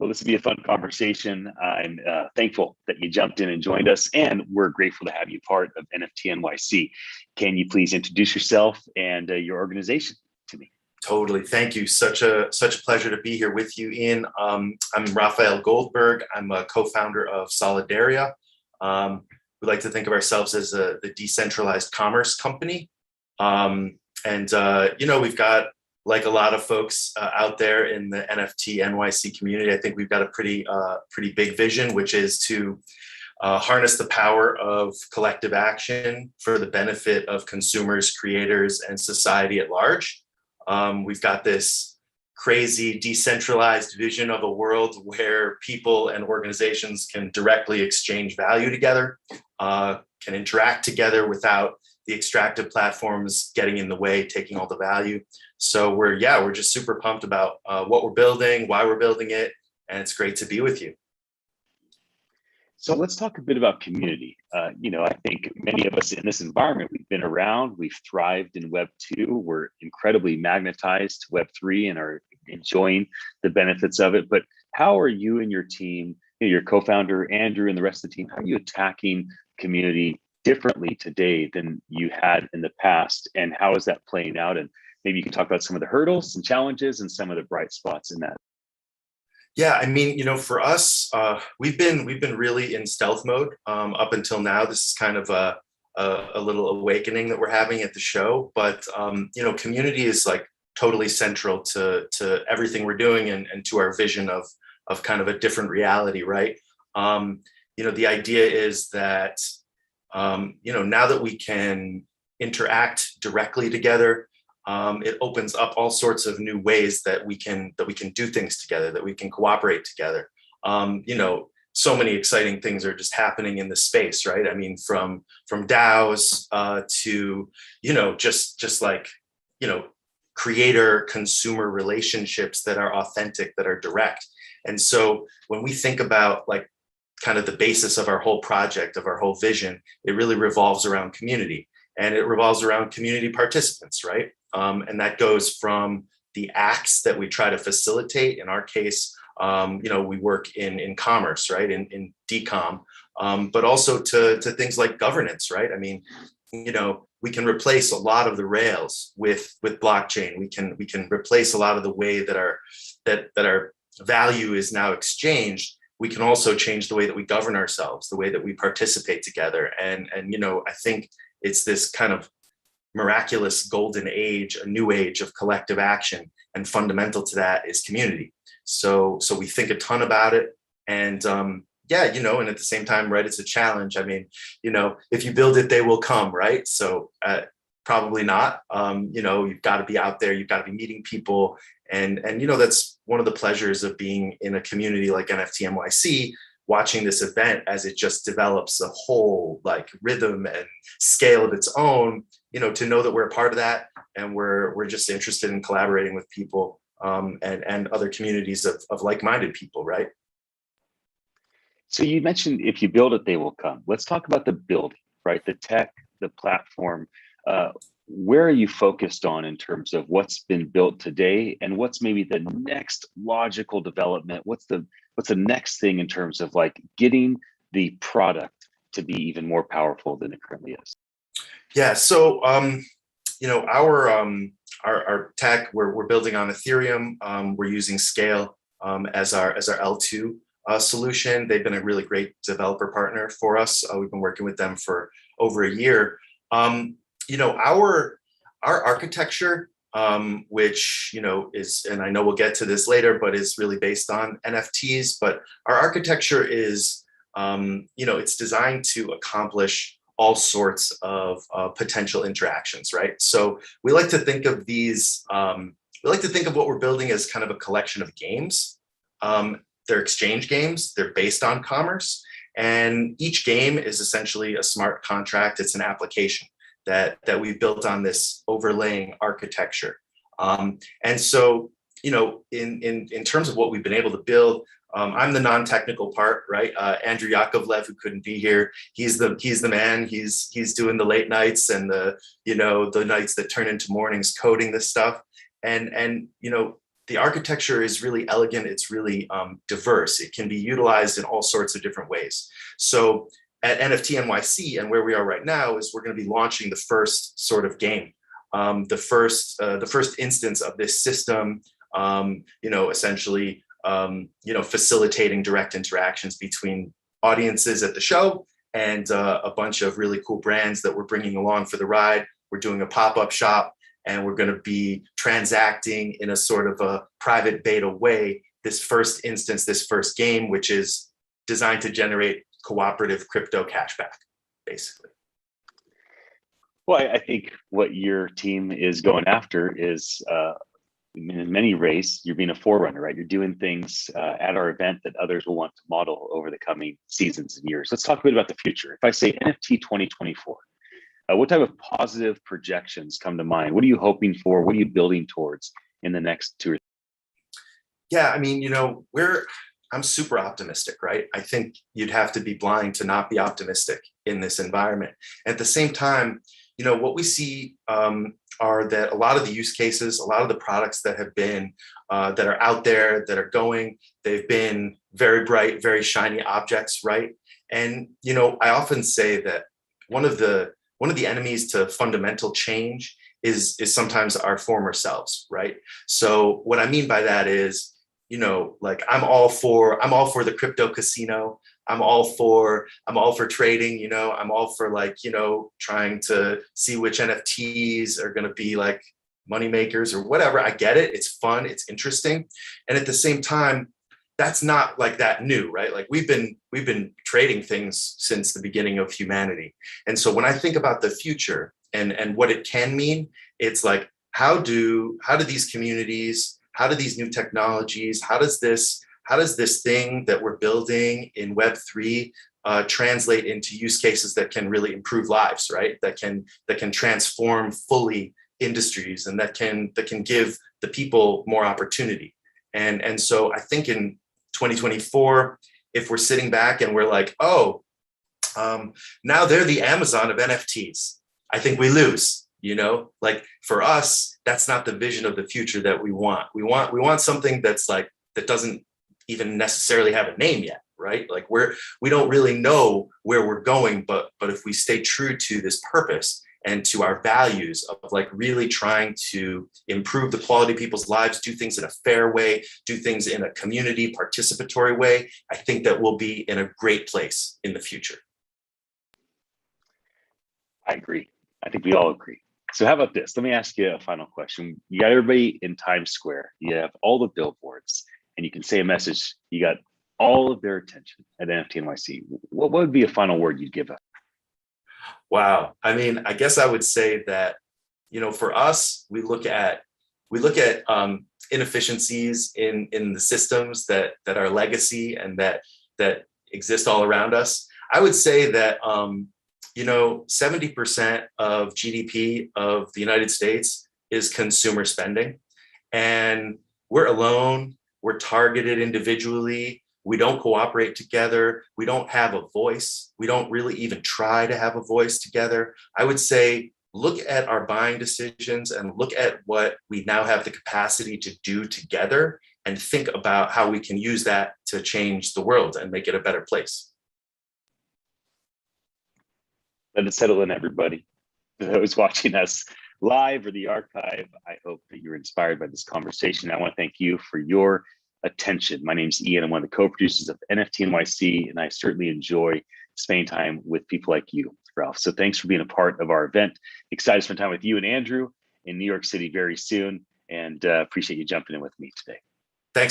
Well, this will be a fun conversation. I'm thankful that you jumped in and joined us, and we're grateful to have you part of NFT NYC. Can you please introduce yourself and your organization to me? Totally. Thank you. Such a pleasure to be here with you, Ian. I'm Raphael Goldberg. I'm a co-founder of Solidaria. We like to think of ourselves as the decentralized commerce company. We've got, like a lot of folks out there in the NFT NYC community, I think we've got a pretty big vision, which is to harness the power of collective action for the benefit of consumers, creators, and society at large. We've got this crazy decentralized vision of a world where people and organizations can directly exchange value together, can interact together without the extractive platforms getting in the way, taking all the value. So we're just super pumped about what we're building, why we're building it, and it's great to be with you. So let's talk a bit about community. I think many of us in this environment, we've been around, we've thrived in Web 2, we're incredibly magnetized to Web 3 and are enjoying the benefits of it. But how are you and your team, your co-founder, Andrew, and the rest of the team, how are you attacking community differently today than you had in the past? And how is that playing out? And maybe you can talk about some of the hurdles and challenges and some of the bright spots in that. Yeah, I mean, for us, we've been really in stealth mode up until now. This is kind of a little awakening that we're having at the show. But community is like totally central to everything we're doing and to our vision of kind of a different reality, right? The idea is that now that we can interact directly together, it opens up all sorts of new ways that we can do things together, that we can cooperate together. So many exciting things are just happening in the space, right? I mean, from DAOs to just like creator consumer relationships that are authentic, that are direct. And so when we think about like kind of the basis of our whole project, of our whole vision, it really revolves around community, and it revolves around community participants, right? And that goes from the acts that we try to facilitate. In our case, we work in commerce, right? In DCOM, but also to things like governance, right? I mean, we can replace a lot of the rails with blockchain. We can replace a lot of the way that our value is now exchanged. We can also change the way that we govern ourselves, the way that we participate together. And I think it's this kind of miraculous golden age, a new age of collective action, and fundamental to that is community. So we think a ton about it, and and at the same time, right, it's a challenge. I mean, if you build it, they will come, right? So probably not. You've got to be out there, you've got to be meeting people, and that's one of the pleasures of being in a community like NFT NYC, watching this event as it just develops a whole like rhythm and scale of its own, to know that we're a part of that, and we're just interested in collaborating with people and other communities of like-minded people, right? So you mentioned if you build it, they will come. Let's talk about the building, right? The tech, the platform. Where are you focused on in terms of what's been built today, and what's maybe the next logical development? What's the next thing in terms of like getting the product to be even more powerful than it currently is? Yeah. So our tech, we're building on Ethereum. We're using Scale as our L2 solution. They've been a really great developer partner for us. We've been working with them for over a year. Our architecture, which is, and I know we'll get to this later, but is really based on NFTs. But our architecture is, it's designed to accomplish all sorts of potential interactions, right? So we like to think of these. We like to think of what we're building as kind of a collection of games. They're exchange games. They're based on commerce, and each game is essentially a smart contract. It's an application that we've built on this overlaying architecture. And so, in terms of what we've been able to build, I'm the non-technical part, right? Andrew Yakovlev, who couldn't be here, he's the man. He's doing the late nights and the nights that turn into mornings coding this stuff. And the architecture is really elegant. It's really diverse. It can be utilized in all sorts of different ways. So at NFT NYC and where we are right now is we're going to be launching the first sort of game, the first instance of this system. Essentially, facilitating direct interactions between audiences at the show and a bunch of really cool brands that we're bringing along for the ride. We're doing a pop-up shop, and we're going to be transacting in a sort of a private beta way this first instance, this first game, which is designed to generate cooperative crypto cashback, basically. Well, I think what your team is going after is, in many ways, you're being a forerunner, right? You're doing things at our event that others will want to model over the coming seasons and years. Let's talk a bit about the future. If I say NFT 2024, what type of positive projections come to mind? What are you hoping for? What are you building towards in the next 2 or 3? Yeah, I mean, I'm super optimistic, right? I think you'd have to be blind to not be optimistic in this environment. At the same time, what we see are that a lot of the use cases, a lot of the products that have been, that are out there, that are going, they've been very bright, very shiny objects, right? And, I often say that one of the enemies to fundamental change is sometimes our former selves, right? So what I mean by that is, I'm all for the crypto casino. I'm all for trading, I'm all for trying to see which NFTs are going to be like money makers or whatever. I get it. It's fun. It's interesting. And at the same time, that's not like that new, right? Like we've been trading things since the beginning of humanity. And so when I think about the future and what it can mean, it's like, how do these communities, how do these new technologies, how does this thing that we're building in Web3 translate into use cases that can really improve lives, right? That can transform fully industries and that can give the people more opportunity. And so I think in 2024, if we're sitting back and we're like, now they're the Amazon of NFTs, I think we lose. Like for us, that's not the vision of the future that we want. We want something that's like, that doesn't even necessarily have a name yet, right? Like we don't really know where we're going, but if we stay true to this purpose and to our values of like really trying to improve the quality of people's lives, do things in a fair way, do things in a community participatory way, I think that we'll be in a great place in the future. I agree. I think we all agree. So how about this? Let me ask you a final question. You got everybody in Times Square. You have all the billboards, and you can say a message. You got all of their attention at NFT NYC. What would be a final word you'd give us? Wow. I mean, I guess I would say that, for us, we look at inefficiencies in the systems that are legacy and that exist all around us. I would say that 70% of GDP of the United States is consumer spending, and we're alone. We're targeted individually. We don't cooperate together. We don't have a voice. We don't really even try to have a voice together. I would say, look at our buying decisions and look at what we now have the capacity to do together and think about how we can use that to change the world and make it a better place. Let it settle in, everybody. For those watching us live or the archive, I hope that you're inspired by this conversation. I want to thank you for your attention. My name is Ian. I'm one of the co-producers of NFT NYC, and I certainly enjoy spending time with people like you, Ralph. So thanks for being a part of our event. Excited to spend time with you and Andrew in New York City very soon, and appreciate you jumping in with me today.